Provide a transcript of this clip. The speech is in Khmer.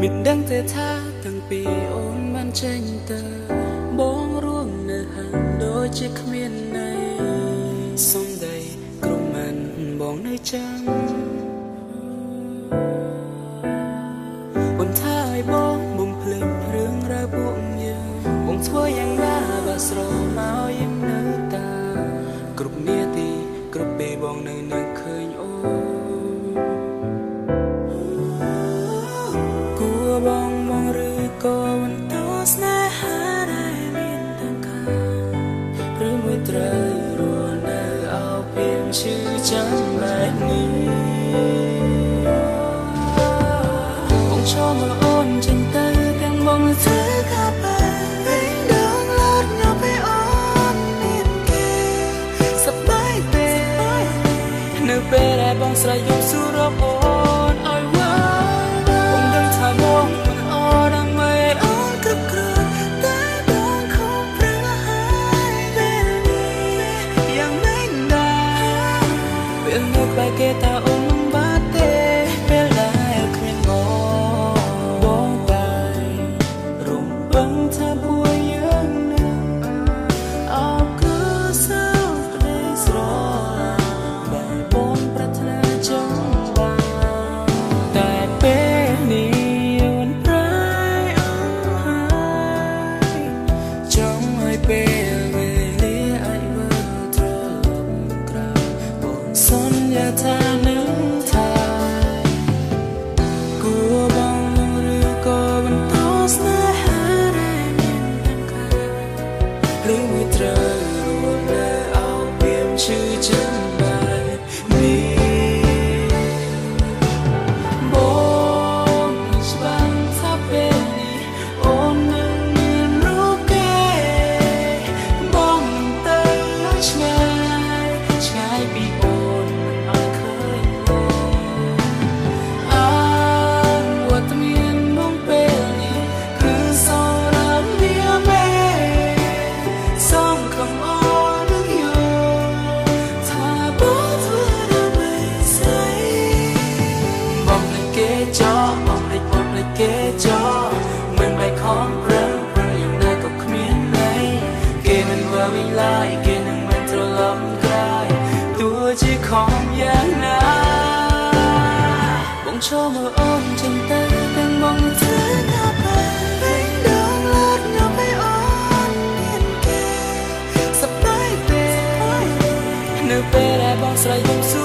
មានដឹងទេថាតាំងពីអូនបានចេញទៅបងរួមនៅហាងដូចជាគ្មានន័យសំដីក្រុមមិនបងនៅចាំបងថាឲ្យបងបំភ្លេចរឿងរ៉ាវពួកយើងបងធ្វើយ៉ាងណាបើស្រមកยังនៅតាគ្រប់នាទីគ្រប់ពេលបងនៅនឹងឃើញអូគួរបងឬក៏បន្តស្នេហាដែលមានទាំងខាឬមួយត្រូវរស់នៅអោបៀនឈឺចាំបែបនេះបងឈរមកអូនចេញទៅទាំងបងធ្វើកាបែវិញដងឡាត់ញ៉ាំពេលអូនមានគេសប្បាយទេនៅពេលដែលបងស្រ័យយំសួររកអូនឲ្យវ៉ាបងដឹងថាបងមិនអរដើម្បីអូនគ្រប់គ្រាន់តែបងខំប្រឹងហើយពេលនេះយ៉ាងមិនដែរពេលនៅក្បែរគេតើអូនមិនបាត់ទេពេលដែលគ្មានបងបែររំពឹងថាពួកយើងនឹងអោបគឺសើក្ដីស្រឡាញ់ដែលបងប្រាថ្នាចង់បានតែពេលនេះអូនប្រែអស់ហើយចង់ឲ្យពេលវេលាអាចវិលត្រឡប់ក្រោយបងសន្យាថានឹងថាគួរបងឬក៏បន្តស្នេហាដែលមានទាំងខាឬមួយត្រូវរស់នៅអោបៀនឈឺចាំបែបនេះបងច្បាស់ថាពេលនេះអូននឹងមានរូបគេបងទៅឆ្ងាយឆ្ងាយពីអូនមិនឲ្យឃើញអើវត្តមានបងពេលនេះគឺសរមាមេសំខំអូននឹងយល់ថាបងធ្វើដើម្បីស្អីបងភ្លេចគេចោលបងភ្លេចគេចោលមិនបែកខំប្រឹងយ៉ាងណាក៏គ្មានន័យគេមិនមើលវិញឡើយគេនឹងមិនត្រឡប់ក្រោយទោះជាខំយ៉ាងណាបងឈរមើលអូនចេញទៅទាំងបងធ្វើកាបែវិញដងឡាត់ញ៉ាំពេលអូនមានគេសប្បាយទេនៅពេលដែលបងស្រ័យយំសួរ